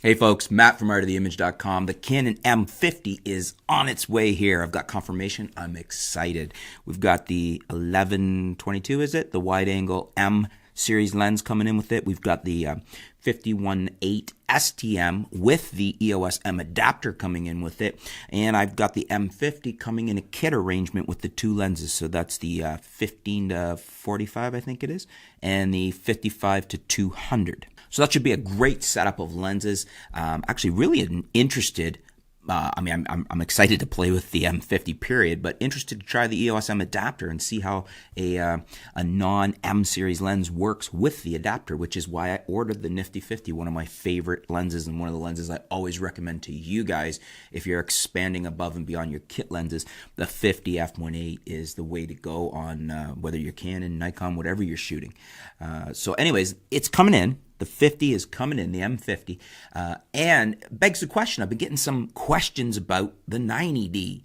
Hey folks, Matt from artoftheimage.com. The Canon M50 is on its way here. I've got confirmation. I'm excited. We've got the 11-22, is it? The wide angle M series lens coming in with it. We've got the 51.8 STM with the EOS M adapter coming in with it. And I've got the M50 coming in a kit arrangement with the two lenses. So that's the 15-45, I think it is, and the 55-200. So that should be a great setup of lenses. Actually, really interested. I'm excited to play with the M50 period, but interested to try the EOS M adapter and see how a non-M series lens works with the adapter, which is why I ordered the Nifty 50, one of my favorite lenses and one of the lenses I always recommend to you guys if you're expanding above and beyond your kit lenses. The 50 f1.8 is the way to go on whether you're Canon, Nikon, whatever you're shooting. So anyways, it's coming in. The 50 is coming in, the M50, and begs the question. I've been getting some questions about the 90D.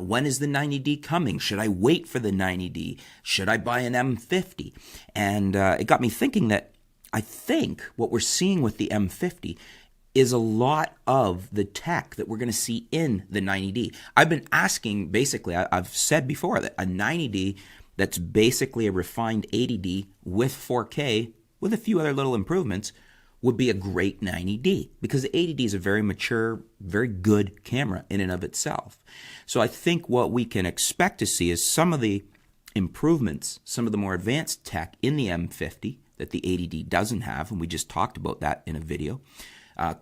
When is the 90D coming? Should I wait for the 90D? Should I buy an M50? And it got me thinking that I think what we're seeing with the M50 is a lot of the tech that we're going to see in the 90D. I've been asking, basically, I've said before that a 90D that's basically a refined 80D with 4K with a few other little improvements would be a great 90D, because the 80D is a very mature, very good camera in and of itself. So I think what we can expect to see is some of the improvements, some of the more advanced tech in the M50 that the 80D doesn't have, and we just talked about that in a video,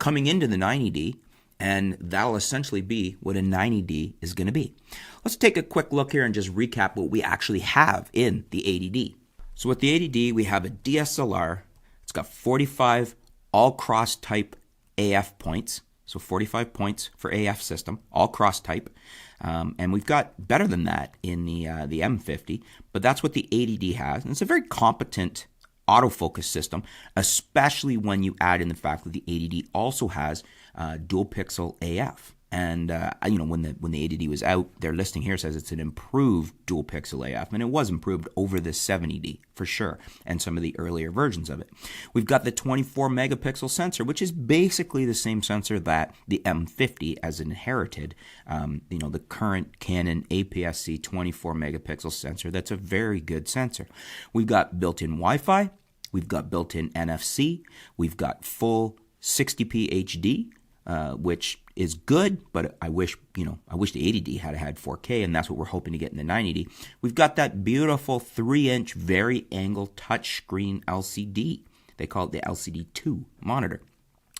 coming into the 90D, and that'll essentially be what a 90D is going to be. Let's take a quick look here and just recap what we actually have in the 80D. So with the 80D, we have a DSLR. It's got 45 all-cross type AF points, so 45 points for AF system, all cross type. And we've got better than that in the M50, but that's what the 80D has. And it's a very competent autofocus system, especially when you add in the fact that the 80D also has dual pixel AF. And when the 80D was out, their listing here says it's an improved dual pixel AF, and it was improved over the 70D for sure, and some of the earlier versions of it. We've got the 24 megapixel sensor, which is basically the same sensor that the M50 has inherited. The current Canon APS-C 24 megapixel sensor. That's a very good sensor. We've got built-in Wi-Fi. We've got built-in NFC. We've got full 60p HD. Which is good, but I wish the 80D had had 4K, and that's what we're hoping to get in the 90D. We've got that beautiful 3-inch vari-angle touchscreen LCD. They call it the LCD2 monitor.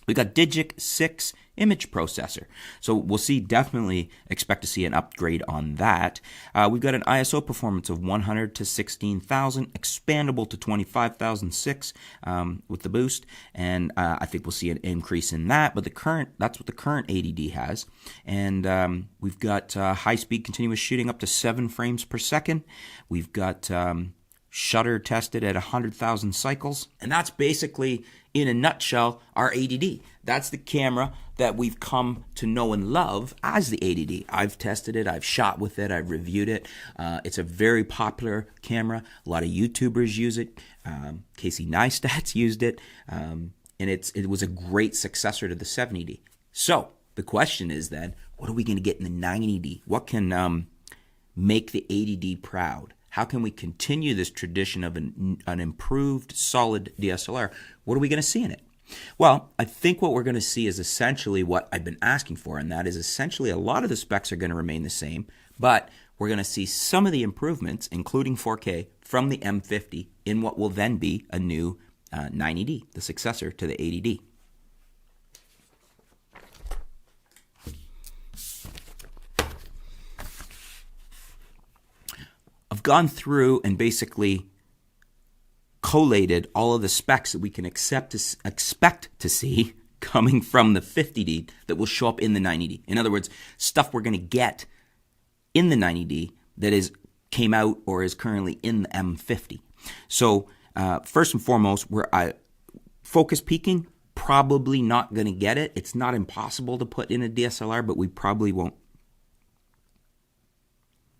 We got DIGIC 6 image processor. So we'll definitely expect to see an upgrade on that. We've got an ISO performance of 100 to 16,000, expandable to 25,006 with the boost. And I think we'll see an increase in that. But that's what the current 80D has. And we've got high-speed continuous shooting up to 7 frames per second. We've got shutter tested at 100,000 cycles. And that's basically, in a nutshell, our 80D. That's the camera that we've come to know and love as the 80D. I've tested it, I've shot with it, I've reviewed it. It's a very popular camera. A lot of YouTubers use it. Casey Neistat's used it. And it was a great successor to the 70D. So the question is then, what are we going to get in the 90D? What can make the 80D proud? How can we continue this tradition of an improved, solid DSLR? What are we going to see in it? Well, I think what we're going to see is essentially what I've been asking for, and that is essentially a lot of the specs are going to remain the same, but we're going to see some of the improvements, including 4K, from the M50 in what will then be a new 90D, the successor to the 80D. I've gone through and basically collated all of the specs that we can expect to see coming from the 50D that will show up in the 90D. In other words, stuff we're going to get in the 90D that came out or is currently in the M50. So first and foremost, focus peaking, probably not going to get it. It's not impossible to put in a DSLR, but we probably won't.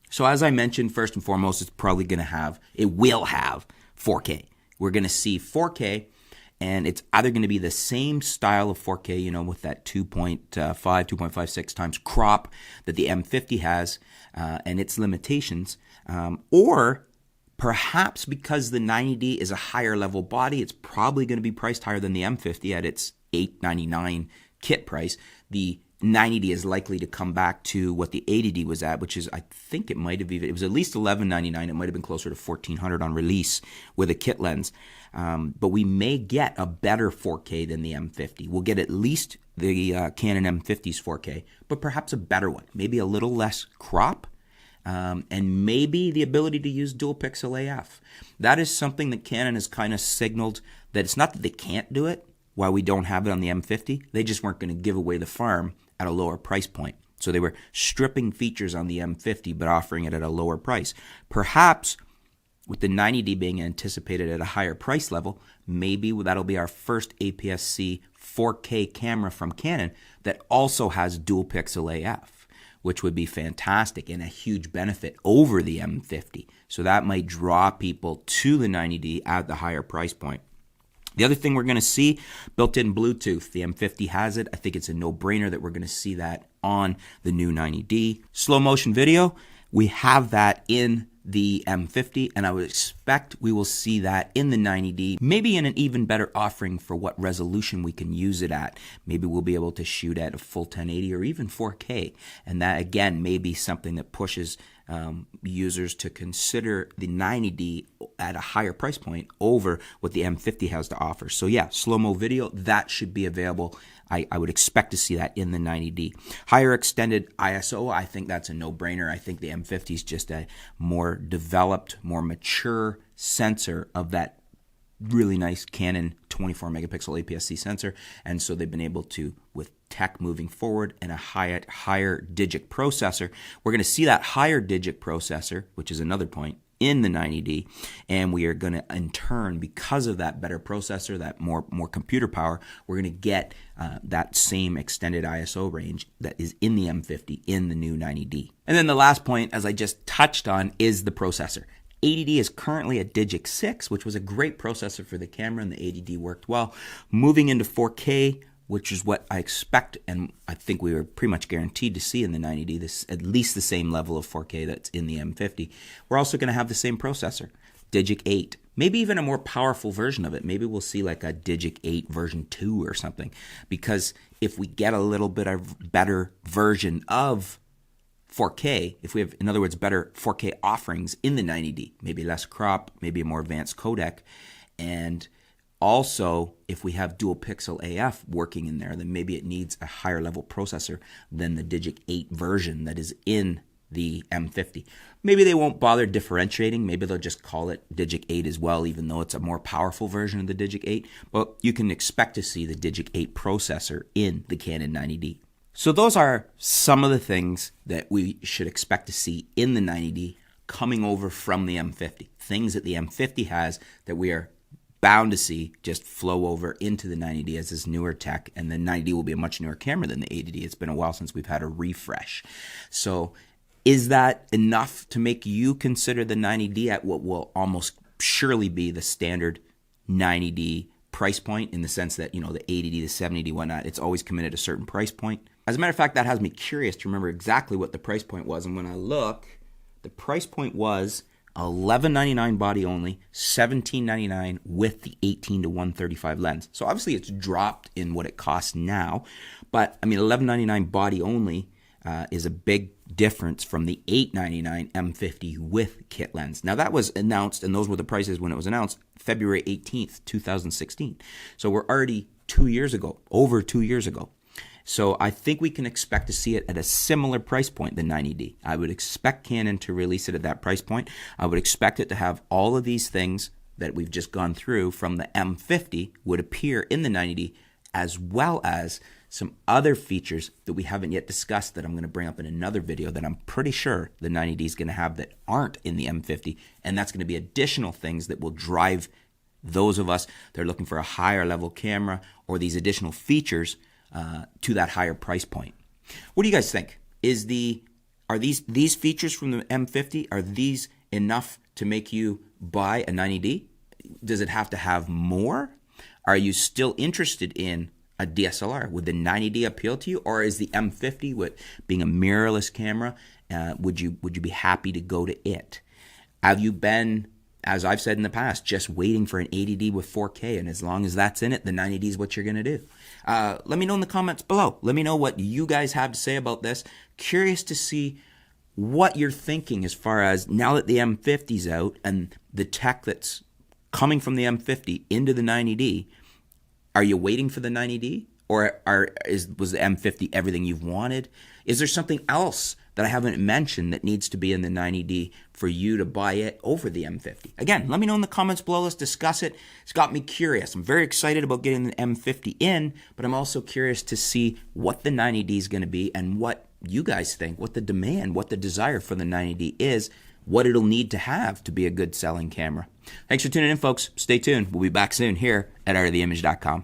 So as I mentioned, first and foremost, it will have 4K. We're going to see 4K, and it's either going to be the same style of 4K, you know, with that 2.56 times crop that the M50 has and its limitations, or perhaps because the 90D is a higher level body, it's probably going to be priced higher than the M50 at its $899 kit price. The 90D is likely to come back to what the 80D was at, which is, I think it might have even, it was at least $1199. It might have been closer to $1,400 on release with a kit lens. But we may get a better 4K than the M50. We'll get at least the Canon M50's 4K, but perhaps a better one. Maybe a little less crop, and maybe the ability to use dual pixel AF. That is something that Canon has kind of signaled that it's not that they can't do it while we don't have it on the M50. They just weren't going to give away the farm at a lower price point. So they were stripping features on the M50 but offering it at a lower price. Perhaps with the 90D being anticipated at a higher price level, maybe that'll be our first APS-C 4K camera from Canon that also has dual pixel AF, which would be fantastic and a huge benefit over the M50. So that might draw people to the 90D at the higher price point. The other thing we're going to see, built-in Bluetooth. The M50 has it. I think it's a no-brainer that we're going to see that on the new 90D. Slow motion video, we have that in the M50, and I would expect we will see that in the 90D, maybe in an even better offering for what resolution we can use it at. Maybe we'll be able to shoot at a full 1080 or even 4K, and that again may be something that pushes users to consider the 90D at a higher price point over what the M50 has to offer. So yeah, slow-mo video, that should be available. I would expect to see that in the 90D. Higher extended ISO, I think that's a no-brainer. I think the M50 is just a more developed, more mature sensor of that really nice Canon 24 megapixel APS-C sensor, and so they've been able to, with tech moving forward and a higher DIGIC processor, we're going to see that higher DIGIC processor, which is another point, in the 90D, and we are going to, in turn, because of that better processor, that more computer power, we're going to get that same extended ISO range that is in the M50 in the new 90D. And then the last point, as I just touched on, is the processor. 80D is currently a DIGIC 6, which was a great processor for the camera, and the 80D worked well. Moving into 4K, which is what I expect, and I think we were pretty much guaranteed to see in the 90D, this at least the same level of 4K that's in the M50. We're also going to have the same processor, DIGIC 8, maybe even a more powerful version of it. Maybe we'll see like a DIGIC 8 version 2 or something, because if we get a little bit of better version of 4K, if we have, in other words, better 4K offerings in the 90D, maybe less crop, maybe a more advanced codec, and also, if we have dual pixel AF working in there, then maybe it needs a higher level processor than the DIGIC 8 version that is in the M50. Maybe they won't bother differentiating. Maybe they'll just call it DIGIC 8 as well, even though it's a more powerful version of the DIGIC 8. But you can expect to see the DIGIC 8 processor in the Canon 90D. So those are some of the things that we should expect to see in the 90D coming over from the M50. Things that the M50 has that we are bound to see just flow over into the 90D as this newer tech, and the 90D will be a much newer camera than the 80D. It's been a while since we've had a refresh. So is that enough to make you consider the 90D at what will almost surely be the standard 90D price point, in the sense that, you know, the 80D, the 70D, whatnot, it's always committed a certain price point? As a matter of fact, that has me curious to remember exactly what the price point was, and when I look, the price point was $1199 body only, $1799 with the 18-135 lens. So obviously it's dropped in what it costs now, but I mean $1199 body only is a big difference from the $899 M50 with kit lens. Now that was announced, and those were the prices when it was announced, February 18th, 2016. So we're already 2 years ago, over 2 years ago. So I think we can expect to see it at a similar price point than 90D. I would expect Canon to release it at that price point. I would expect it to have all of these things that we've just gone through from the M50 would appear in the 90D, as well as some other features that we haven't yet discussed that I'm going to bring up in another video that I'm pretty sure the 90D is going to have that aren't in the M50, and that's going to be additional things that will drive those of us that are looking for a higher level camera or these additional features to that higher price point. What do you guys think? Are these features from the M50, are these enough to make you buy a 90D? Does it have to have more? Are you still interested in a DSLR? Would the 90D appeal to you, or is the M50, with being a mirrorless camera, would you be happy to go to it? Have you been, as I've said in the past, just waiting for an 80D with 4K, and as long as that's in it, the 90D is what you're going to do? Let me know in the comments below. Let me know what you guys have to say about this. Curious to see what you're thinking as far as, now that the M50's out and the tech that's coming from the M50 into the 90D, are you waiting for the 90D, or was the M50 everything you've wanted? Is there something else that I haven't mentioned that needs to be in the 90D for you to buy it over the M50? Again, let me know in the comments below. Let's discuss it. It's got me curious. I'm very excited about getting the M50 in, but I'm also curious to see what the 90D is going to be and what you guys think, what the demand, what the desire for the 90D is, what it'll need to have to be a good selling camera. Thanks for tuning in, folks. Stay tuned. We'll be back soon here at irritations.com.